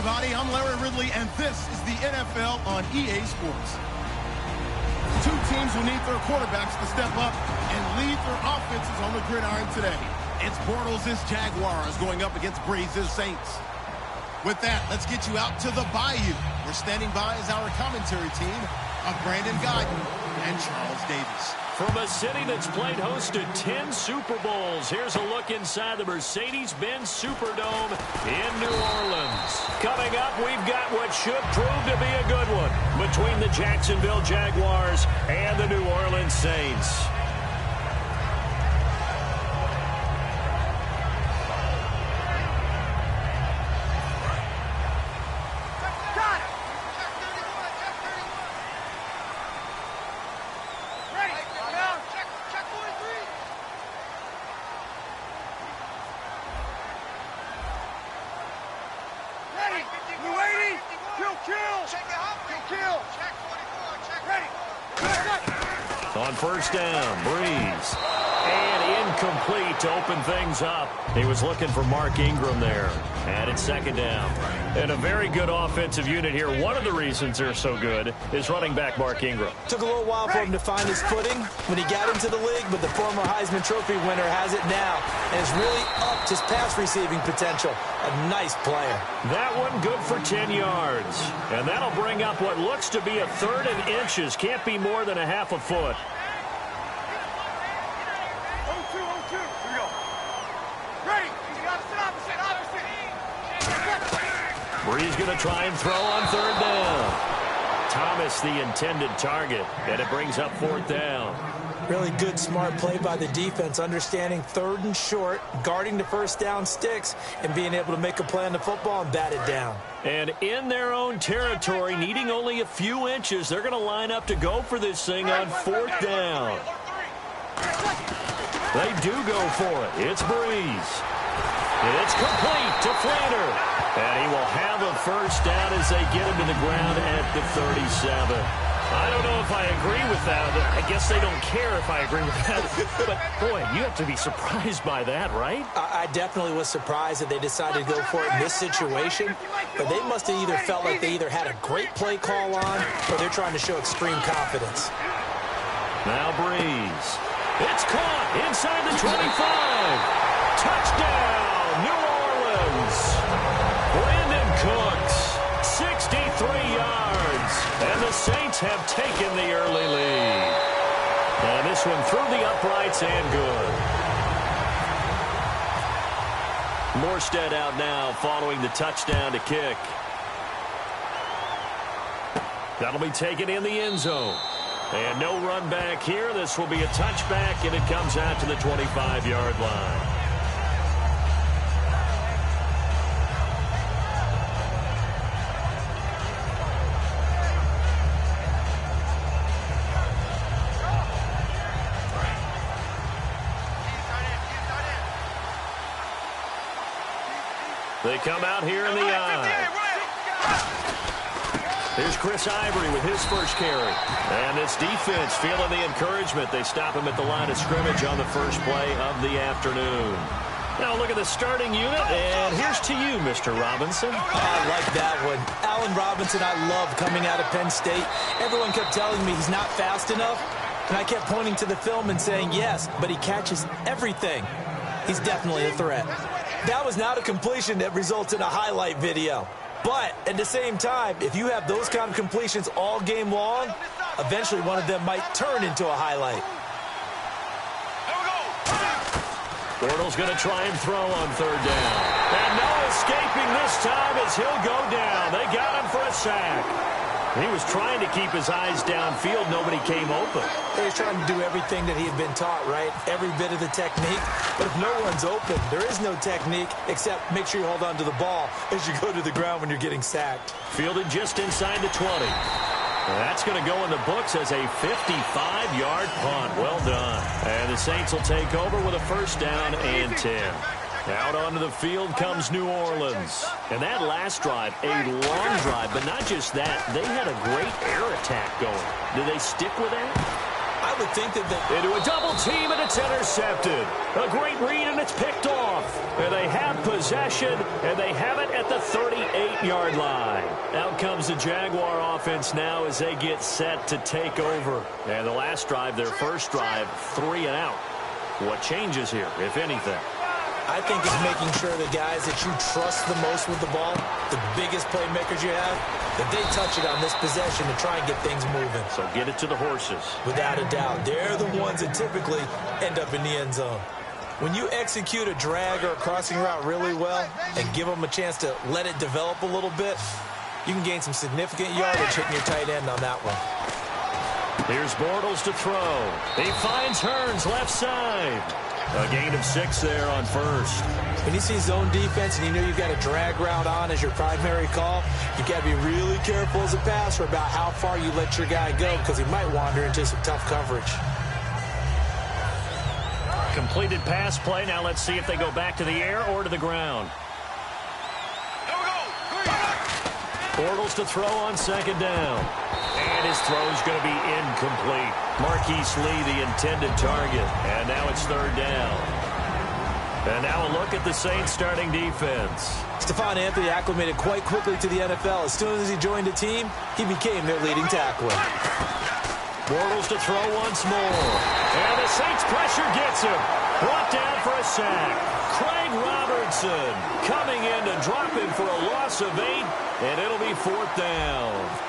everybody. I'm Larry Ridley, and this is the NFL on EA Sports. Two teams will need their quarterbacks to step up and lead their offenses on the gridiron today. It's Bortles' Jaguars going up against Brees' Saints. With that, let's get you out to the Bayou. We're standing by as our commentary team of Brandon Guyton and Charles Davis. From a city that's played host to 10 Super Bowls, here's a look inside the Mercedes-Benz Superdome in New Orleans. Coming up, we've got what should prove to be a good one between the Jacksonville Jaguars and the New Orleans Saints. On first down, Brees. And incomplete to open things up. He was looking for Mark Ingram there. And it's second down. And a very good offensive unit here. One of the reasons they're so good is running back Mark Ingram. Took a little while for him to find his footing when he got into the league, but the former Heisman Trophy winner has it now and has really upped his pass receiving potential. A nice player. That one good for 10 yards. And that'll bring up what looks to be a third and inches. Can't be more than a half a foot. Brees going to try and throw on third down. Thomas the intended target, and it brings up fourth down. Really good, smart play by the defense, understanding third and short, guarding the first down sticks, and being able to make a play on the football and bat it down. And in their own territory, needing only a few inches, they're going to line up to go for this thing on fourth down. They do go for it. It's Brees. It's complete to Flanner. And he will have a first down as they get him to the ground at the 37. I don't know if I agree with that. I guess they don't care if I agree with that. But, boy, you have to be surprised by that, right? I definitely was surprised that they decided to go for it in this situation. But they must have either felt like they either had a great play call on or they're trying to show extreme confidence. Now Brees. It's caught inside the 25. Touchdown, New Orleans. Brandon Cooks, 63 yards. And the Saints have taken the early lead. And this one through the uprights and good. Morstead out now following the touchdown to kick. That'll be taken in the end zone. And no run back here. This will be a touchback, and it comes out to the 25-yard line. They come out here in the eye. Here's Chris Ivory with his first carry. And this defense feeling the encouragement. They stop him at the line of scrimmage on the first play of the afternoon. Now look at the starting unit, and here's to you, Mr. Robinson. I like that one. Allen Robinson, I love coming out of Penn State. Everyone kept telling me he's not fast enough, and I kept pointing to the film and saying yes, but he catches everything. He's definitely a threat. That was not a completion that results in a highlight video. But at the same time, if you have those kind of completions all game long, eventually one of them might turn into a highlight. Bortles going to try and throw on third down. And no escaping this time as he'll go down. They got him for a sack. He was trying to keep his eyes downfield. Nobody came open. He was trying to do everything that he had been taught, right? Every bit of the technique. But if no one's open, there is no technique except make sure you hold on to the ball as you go to the ground when you're getting sacked. Fielded just inside the 20. That's going to go in the books as a 55-yard punt. Well done. And the Saints will take over with a first down and 10. Out onto the field comes New Orleans. And that last drive, a long drive, but not just that. They had a great air attack going. Do they stick with that? I I would think that into a double team, and it's intercepted. A great read, and it's picked off. And they have possession, and they have it at the 38-yard line. Out comes the Jaguar offense now as they get set to take over. And the last drive, their first drive, 3 and out. What changes here, if anything? I think it's making sure the guys that you trust the most with the ball, the biggest playmakers you have, that they touch it on this possession to try and get things moving. So get it to the horses. Without a doubt. They're the ones that typically end up in the end zone. When you execute a drag or a crossing route really well and give them a chance to let it develop a little bit, you can gain some significant yardage hitting your tight end on that one. Here's Bortles to throw. He finds Hearns left side. A gain of 6 there on first. When you see zone defense and you know you've got a drag route on as your primary call, you've got to be really careful as a passer about how far you let your guy go because he might wander into some tough coverage. Completed pass play. Now let's see if they go back to the air or to the ground. Bortles to throw on second down. And his throw is going to be incomplete. Marquise Lee, the intended target. And now it's third down. And now a look at the Saints starting defense. Stephon Anthony acclimated quite quickly to the NFL. As soon as he joined the team, he became their leading tackler. Bortles to throw once more. And the Saints pressure gets him. Brought down for a sack. Craig Robertson coming in to drop him for a loss of 8. And it'll be fourth down.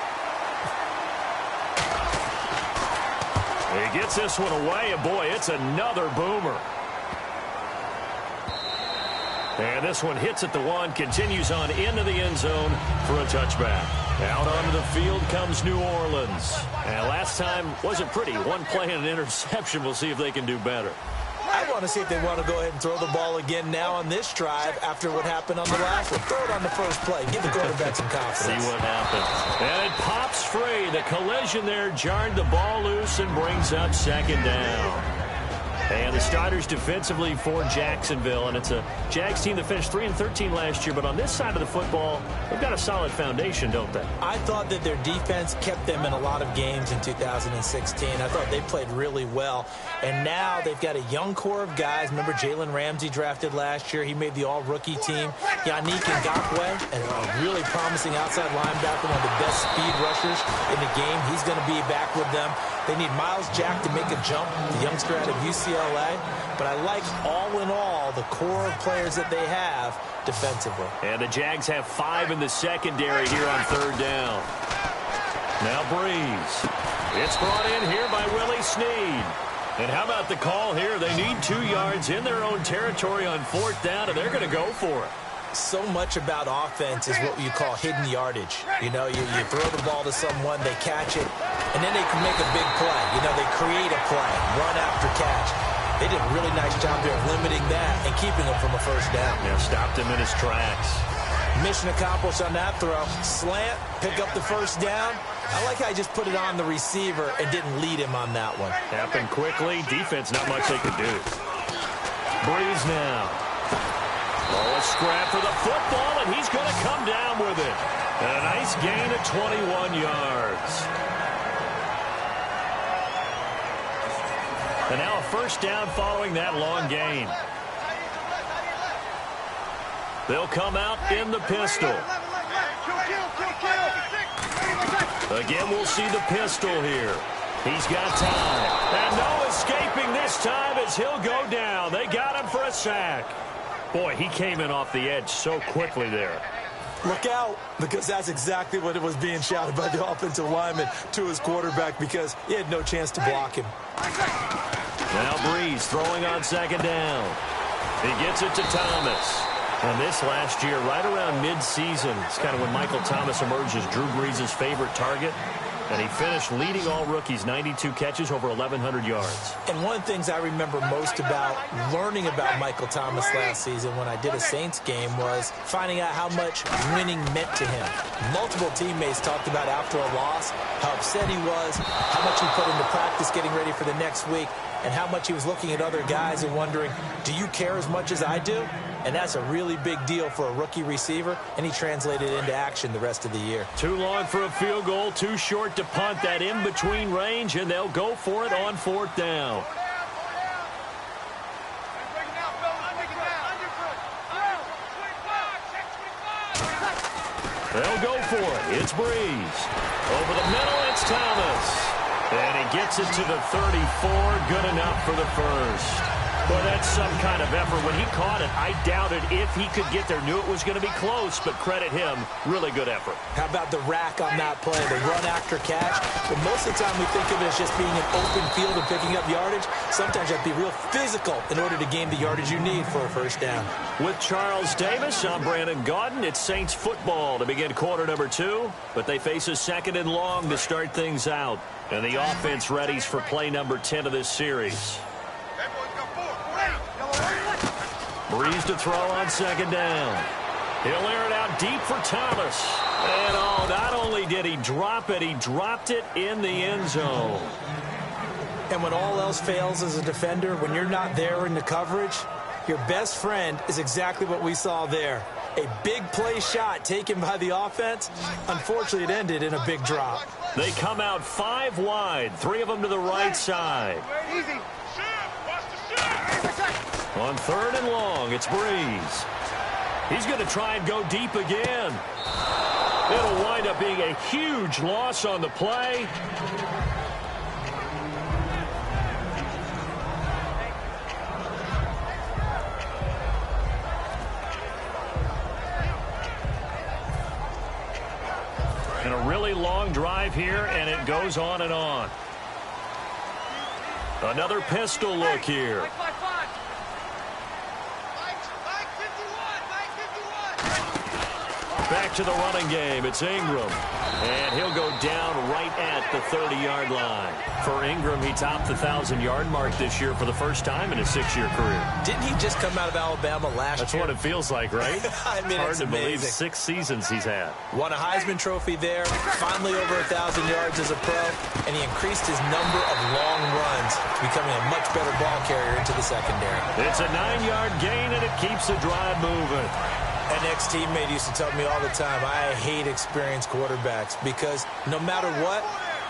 He gets this one away, and boy, it's another boomer. And this one hits at the 1, continues on into the end zone for a touchback. Out onto the field comes New Orleans. And last time wasn't pretty. One play and an interception. We'll see if they can do better. I want to see if they want to go ahead and throw the ball again now on this drive after what happened on the last one. Throw it on the first play. Give the quarterback some confidence. See what happens. And it pops free. The collision there jarred the ball loose and brings up second down. And the starters defensively for Jacksonville. And it's a Jags team that finished 3-13 last year. But on this side of the football, they've got a solid foundation, don't they? I thought that their defense kept them in a lot of games in 2016. I thought they played really well. And now they've got a young core of guys. Remember Jalen Ramsey drafted last year. He made the all-rookie team. Yannick Ngakoue, and a really promising outside linebacker, one of the best speed rushers in the game. He's going to be back with them. They need Miles Jack to make a jump, the youngster out of UCLA. But I like, all in all, the core of players that they have defensively. And the Jags have 5 in the secondary here on third down. Now Breeze. It's brought in here by Willie Snead. And how about the call here? They need 2 yards in their own territory on fourth down, and they're going to go for it. So much about offense is what you call hidden yardage. You know, you throw the ball to someone, they catch it, and then they can make a big play. You know, they create a play, run after catch. They did a really nice job there of limiting that and keeping him from a first down. Yeah, stopped him in his tracks. Mission accomplished on that throw. Slant, pick up the first down. I like how he just put it on the receiver and didn't lead him on that one. Happened quickly. Defense, not much they could do. Breeze now. Oh, a scrap for the football, and he's going to come down with it. And a nice gain of 21 yards. And now a first down following that long gain. They'll come out in the pistol. Again, we'll see the pistol here. He's got time. And no escaping this time as he'll go down. They got him for a sack. Boy, he came in off the edge so quickly there. Look out, because that's exactly what it was being shouted by the offensive lineman to his quarterback because he had no chance to block him. Now Breeze throwing on second down. He gets it to Thomas. And this last year, right around mid-season, it's kind of when Michael Thomas emerged as Drew Brees' favorite target. And he finished leading all rookies, 92 catches, over 1,100 yards. And one of the things I remember most about learning about Michael Thomas last season when I did a Saints game was finding out how much winning meant to him. Multiple teammates talked about after a loss, how upset he was, how much he put into practice getting ready for the next week, and how much he was looking at other guys and wondering, do you care as much as I do? And that's a really big deal for a rookie receiver, and he translated into action the rest of the year. Too long for a field goal, too short to punt that in-between range, and they'll go for it on 4th down. They'll go for it. It's Breeze. Over the middle, it's Thomas. And he gets it to the 34. Good enough for the first. Well, that's some kind of effort. When he caught it, I doubted if he could get there. Knew it was going to be close, but credit him. Really good effort. How about the rack on that play, the run after catch? But most of the time we think of it as just being an open field and picking up yardage. Sometimes you have to be real physical in order to gain the yardage you need for a first down. With Charles Davis, I'm Brandon Gaudin. It's Saints football to begin quarter number 2, but they face a 2nd and long to start things out. And the offense readies for play number 10 of this series. Breeze to throw on 2nd down. He'll air it out deep for Thomas. And not only did he drop it, he dropped it in the end zone. And when all else fails as a defender, when you're not there in the coverage, your best friend is exactly what we saw there. A big play shot taken by the offense. Unfortunately, it ended in a big drop. They come out 5 wide, 3 of them to the right side. Easy. On 3rd and long, it's Breeze. He's going to try and go deep again. It'll wind up being a huge loss on the play. And a really long drive here, and it goes on and on. Another pistol look here. Back to the running game. It's Ingram. And he'll go down right at the 30-yard line. For Ingram, he topped the 1,000-yard mark this year for the first time in his 6-year career. Didn't he just come out of Alabama last year? That's what it feels like, right? I mean, hard it's to amazing. believe 6 seasons he's had. Won a Heisman Trophy there, finally over 1,000 yards as a pro, and he increased his number of long runs, becoming a much better ball carrier into the secondary. It's a 9-yard gain, and it keeps the drive moving. An ex-teammate used to tell me all the time, I hate experienced quarterbacks because no matter what,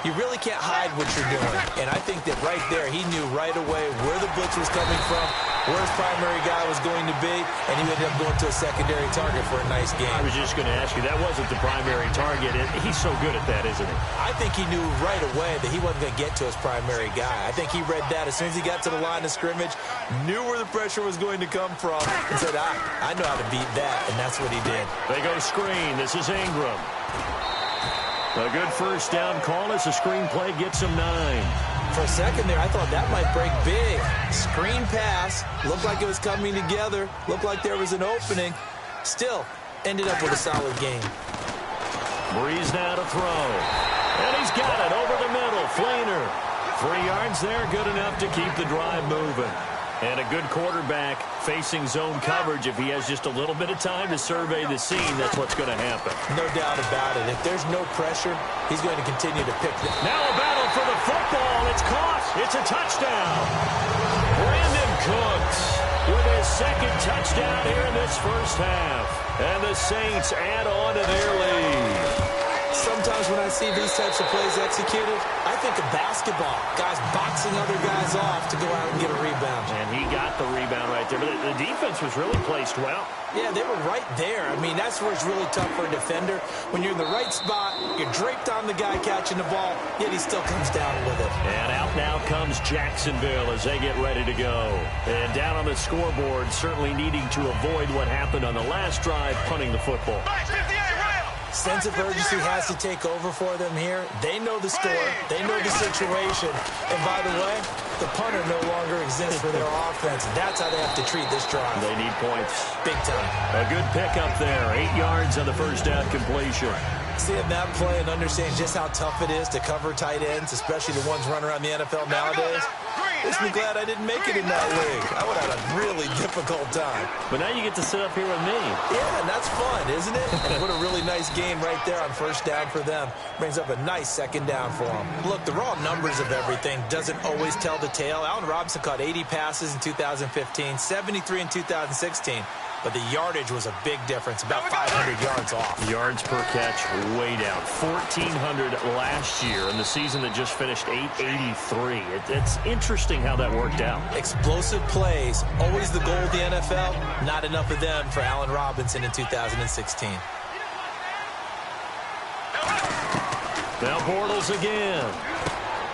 you really can't hide what you're doing. And I think that right there, he knew right away where the blitz was coming from, where his primary guy was going to be, and he ended up going to a secondary target for a nice game. I was just going to ask you, that wasn't the primary target. He's so good at that, isn't he? I think he knew right away that he wasn't going to get to his primary guy. I think he read that as soon as he got to the line of scrimmage, knew where the pressure was going to come from, and said, I know how to beat that, and that's what he did. They go screen. This is Ingram. A good first down call as the screen play gets him 9. For a second there, I thought that might break big. Screen pass. Looked like it was coming together. Looked like there was an opening. Still, ended up with a solid game. Breeze now to throw. And he's got it over the middle. Flainer. 3 yards there, good enough to keep the drive moving. And a good quarterback facing zone coverage. If he has just a little bit of time to survey the scene, that's what's going to happen. No doubt about it. If there's no pressure, he's going to continue to pick them. Now a battle for the football. It's caught. It's a touchdown. Brandon Cooks with his 2nd touchdown here in this first half. And the Saints add on to their lead. Sometimes when I see these types of plays executed, I think of basketball. Guys boxing other guys off to go out and get a rebound. And he got the rebound right there. But the defense was really placed well. Yeah, they were right there. I mean, that's where it's really tough for a defender. When you're in the right spot, you're draped on the guy catching the ball, yet he still comes down with it. And out now comes Jacksonville as they get ready to go. And down on the scoreboard, certainly needing to avoid what happened on the last drive, punting the football. Sense of urgency has to take over for them here. They know the score. They know the situation. And by the way, the punter no longer exists for their offense. That's how they have to treat this drive. They need points. Big time. A good pickup there. 8 yards on the first down completion. Seeing that play and understand just how tough it is to cover tight ends, especially the ones running around the NFL nowadays, makes me glad I didn't make it in that league. I would have had a really difficult time. But now you get to sit up here with me. Yeah, and that's fun, isn't it? And what a really nice game right there on first down for them. Brings up a nice 2nd down for them. Look, the raw numbers of everything doesn't always tell the tale. Allen Robinson caught 80 passes in 2015, 73 in 2016. but the yardage was a big difference, about 500 yards off. Yards per catch way down. 1,400 last year in the season that just finished 883. It's interesting how that worked out. Explosive plays, always the goal of the NFL. Not enough of them for Allen Robinson in 2016. Now Bortles again.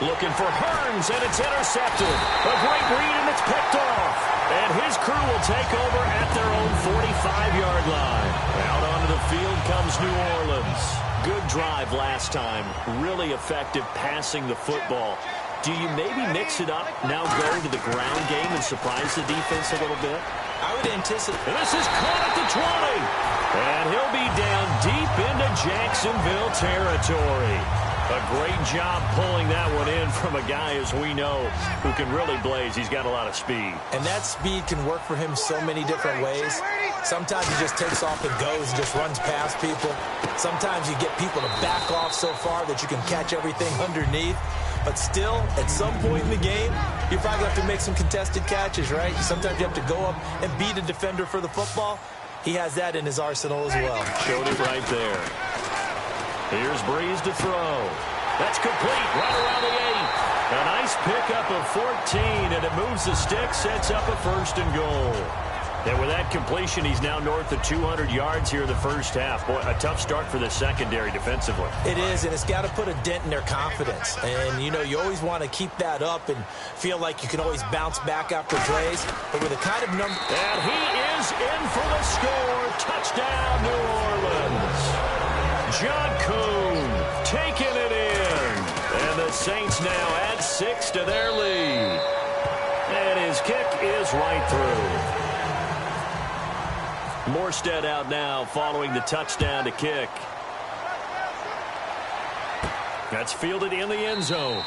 Looking for Hearns, and it's intercepted. A great read, and it's picked off. And his crew will take over at their own 45-yard line. Out onto the field comes New Orleans. Good drive last time. Really effective passing the football. Do you maybe mix it up, now go to the ground game and surprise the defense a little bit? I would anticipate. And this is caught at the 20. And he'll be down deep into Jacksonville territory. A great job pulling that one in from a guy, as we know, who can really blaze. He's got a lot of speed. And that speed can work for him so many different ways. Sometimes he just takes off and goes and just runs past people. Sometimes you get people to back off so far that you can catch everything underneath. But still, at some point in the game, you probably have to make some contested catches, right? Sometimes you have to go up and beat a defender for the football. He has that in his arsenal as well. Showed it right there. Here's Breeze to throw. That's complete right around the 8. A nice pickup of 14, and it moves the stick, sets up a 1st and goal. And with that completion, he's now north of 200 yards here in the first half. Boy, a tough start for the secondary defensively. It is, and it's got to put a dent in their confidence. And, you know, you always want to keep that up and feel like you can always bounce back after plays. But with the kind of number... And he is in for the score. Touchdown, New Orleans. John Kuhn taking it in. And the Saints now add 6 to their lead. And his kick is right through. Morstead out now following the touchdown to kick. That's fielded in the end zone.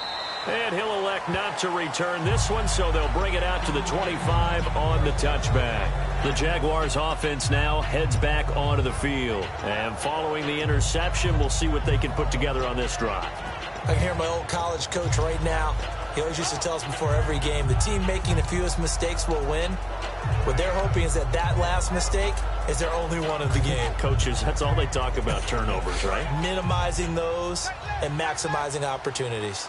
And he'll elect not to return this one, so they'll bring it out to the 25 on the touchback. The Jaguars offense now heads back onto the field. And following the interception, we'll see what they can put together on this drive. I can hear my old college coach right now. He always used to tell us before every game, the team making the fewest mistakes will win. What they're hoping is that last mistake is their only one of the game. Coaches, that's all they talk about, turnovers, right? Minimizing those and maximizing opportunities.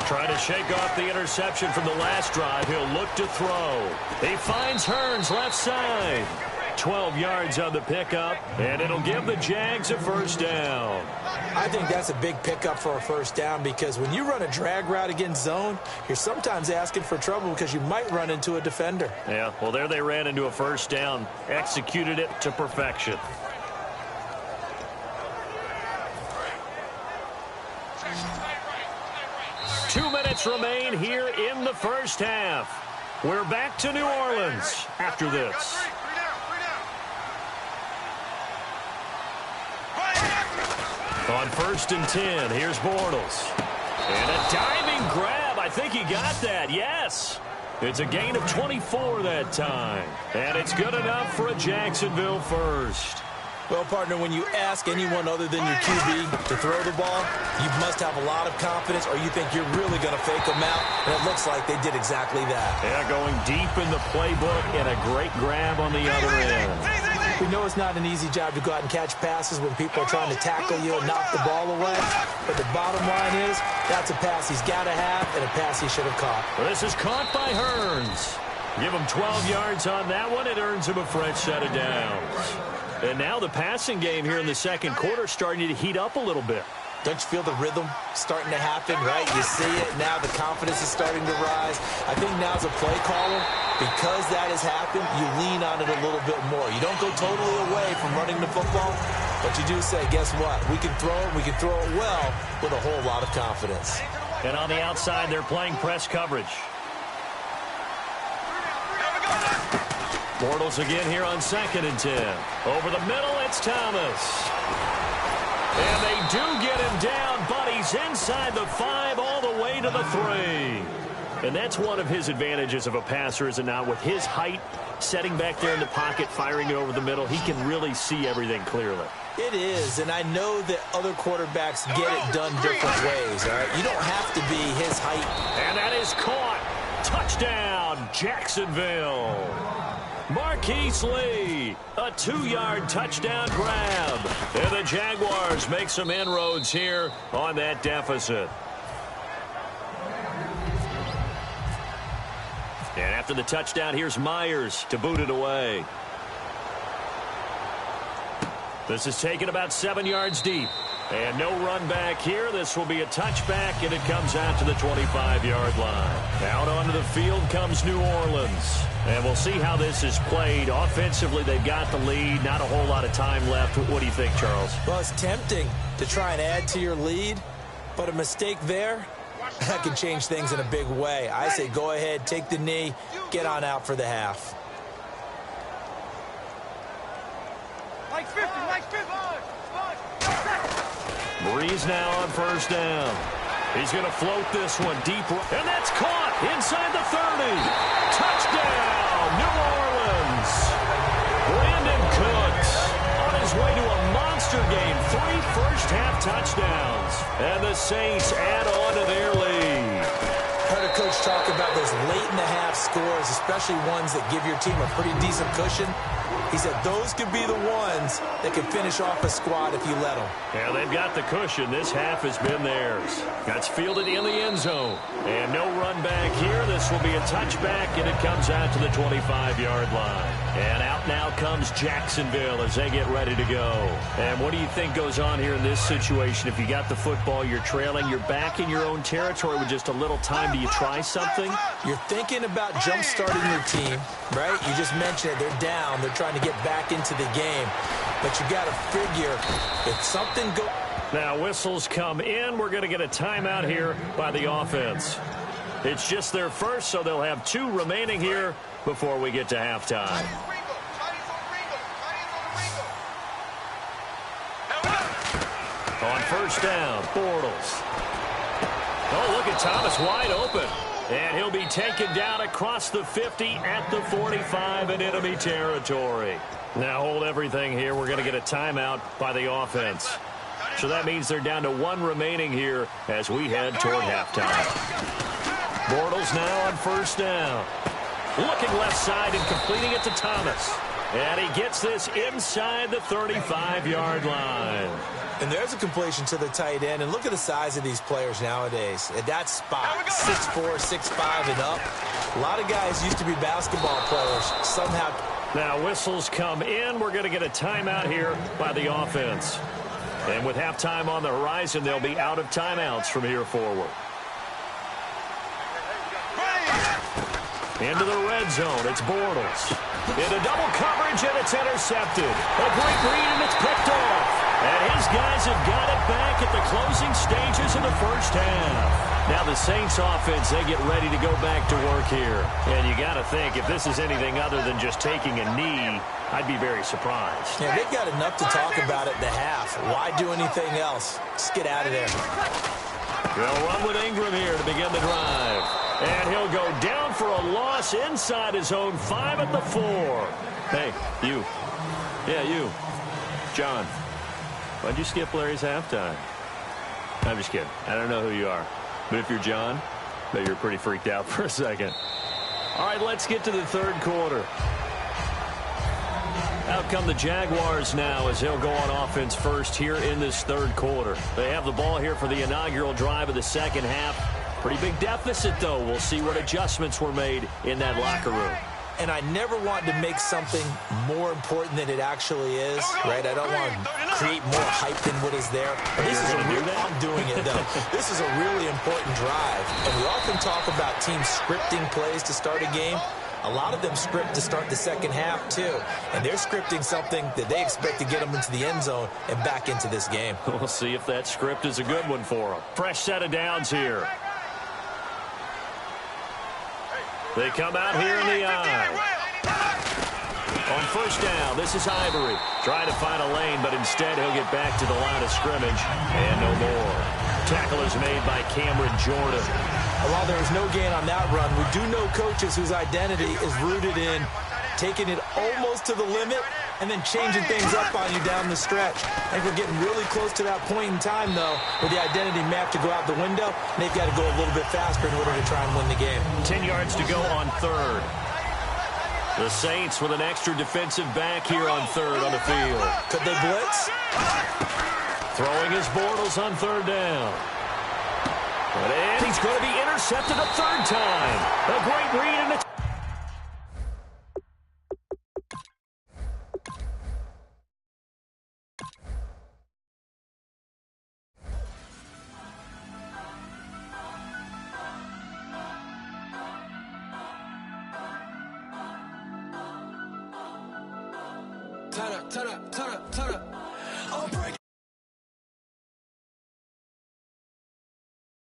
Trying to shake off the interception from the last drive. He'll look to throw. He finds Hearns left side. 12 yards on the pickup, and it'll give the Jags a 1st down. I think that's a big pickup for a 1st down because when you run a drag route against zone, you're sometimes asking for trouble because you might run into a defender. Yeah, well, there they ran into a 1st down, executed it to perfection. Two minutes remain here in the first half. We're back to New Orleans after this. On 1st and 10, here's Bortles. And a diving grab. I think he got that, yes. It's a gain of 24 that time. And it's good enough for a Jacksonville 1st. Well, partner, when you ask anyone other than your QB to throw the ball, you must have a lot of confidence or you think you're really going to fake them out. And it looks like they did exactly that. Yeah, going deep in the playbook and a great grab on the other end. We know it's not an easy job to go out and catch passes when people are trying to tackle you and knock the ball away. But the bottom line is that's a pass he's got to have and a pass he should have caught. Well, this is caught by Hearns. Give him 12 yards on that one. It earns him a fresh set of downs. And now the passing game here in the second quarter starting to heat up a little bit. Don't you feel the rhythm starting to happen, right? You see it. Now the confidence is starting to rise. I think now as a play caller, because that has happened, you lean on it a little bit more. You don't go totally away from running the football, but you do say, guess what? We can throw it. We can throw it well with a whole lot of confidence. And on the outside, they're playing press coverage. Bortles again here on 2nd and 10. Over the middle, it's Thomas. And they do get him down, but he's inside the 5 all the way to the 3. And that's one of his advantages of a passer, is it not? With his height, setting back there in the pocket, firing it over the middle, he can really see everything clearly. It is, and I know that other quarterbacks get it done different ways, all right? You don't have to be his height. And that is caught. Touchdown, Jacksonville. Marquise Lee, a 2-yard touchdown grab. And the Jaguars make some inroads here on that deficit. And after the touchdown, here's Myers to boot it away. This is taken about 7 yards deep. And no run back here. This will be a touchback, and it comes out to the 25-yard line. Out onto the field comes New Orleans. And we'll see how this is played. Offensively, they've got the lead. Not a whole lot of time left. What do you think, Charles? Well, it's tempting to try and add to your lead, but a mistake there, that can change things in a big way. I say go ahead, take the knee, get on out for the half. Like 50, like 50. Breeze now on first down. He's going to float this one deep. And that's caught inside the 30. Touchdown, New Orleans. Brandon Cooks on his way to a monster game. 3 first-half touchdowns. And the Saints add on to their lead. Heard a coach talk about those late-in-the-half scores, especially ones that give your team a pretty decent cushion. He said those could be the ones that can finish off a squad if you let them. Yeah, they've got the cushion. This half has been theirs. That's fielded in the end zone. And no run back here. This will be a touchback, and it comes out to the 25-yard line. And out now comes Jacksonville as they get ready to go. And what do you think goes on here in this situation? If you got the football, you're trailing, you're back in your own territory with just a little time. Do you try something? You're thinking about jump-starting your team, right? You just mentioned it. They're down. They're trying to get back into the game. But you got to figure if something goes... Now whistles come in. We're going to get a timeout here by the offense. It's just their first, so they'll have 2 remaining here before we get to halftime. On first down, Bortles. Oh, look at Thomas wide open. And he'll be taken down across the 50 at the 45 in enemy territory. Now hold everything here. We're going to get a timeout by the offense. So that means they're down to 1 remaining here as we head toward halftime. Bortles now on first down. Looking left side and completing it to Thomas. And he gets this inside the 35-yard line. And there's a completion to the tight end. And look at the size of these players nowadays. At that spot, 6'4", 6'5", and up. A lot of guys used to be basketball players. Somehow. Now whistles come in. We're going to get a timeout here by the offense. And with halftime on the horizon, they'll be out of timeouts from here forward. Into the red zone. It's Bortles. Into double coverage, and it's intercepted. A great read, and it's picked off. And his guys have got it back at the closing stages of the first half. Now the Saints offense, they get ready to go back to work here. And you got to think, if this is anything other than just taking a knee, I'd be very surprised. Yeah, they've got enough to talk about at the half. Why do anything else? Just get out of there. They'll run with Ingram here to begin the drive. And he'll go down for a loss inside his own 5 at the 4. Hey, you. Yeah, you. John. Why'd you skip Larry's halftime? I'm just kidding. I don't know who you are. But if you're John, I bet you're pretty freaked out for a second. All right, let's get to the third quarter. Out come the Jaguars now as they'll go on offense first here in this third quarter. They have the ball here for the inaugural drive of the second half. Pretty big deficit, though. We'll see what adjustments were made in that locker room. And I never want to make something more important than it actually is, right? I don't want to create more hype than what is there. But this is a real, I'm doing it, though. This is a really important drive. And we often talk about teams scripting plays to start a game. A lot of them script to start the second half, too. And they're scripting something that they expect to get them into the end zone and back into this game. We'll see if that script is a good one for them. Fresh set of downs here. They come out here in the eye. On first down, this is Ivory. Trying to find a lane, but instead he'll get back to the line of scrimmage. And no more. Tackle is made by Cameron Jordan. While there was no gain on that run, we do know coaches whose identity is rooted in taking it almost to the limit and then changing things up on you down the stretch. I think we're getting really close to that point in time, though, where the identity map to go out the window, and they've got to go a little bit faster in order to try and win the game. 10 yards to go on third. The Saints with an extra defensive back here on third on the field. Could they blitz? Throwing his Bortles on third down. And he's going to be intercepted a third time. A great read and a Turn up. I'll break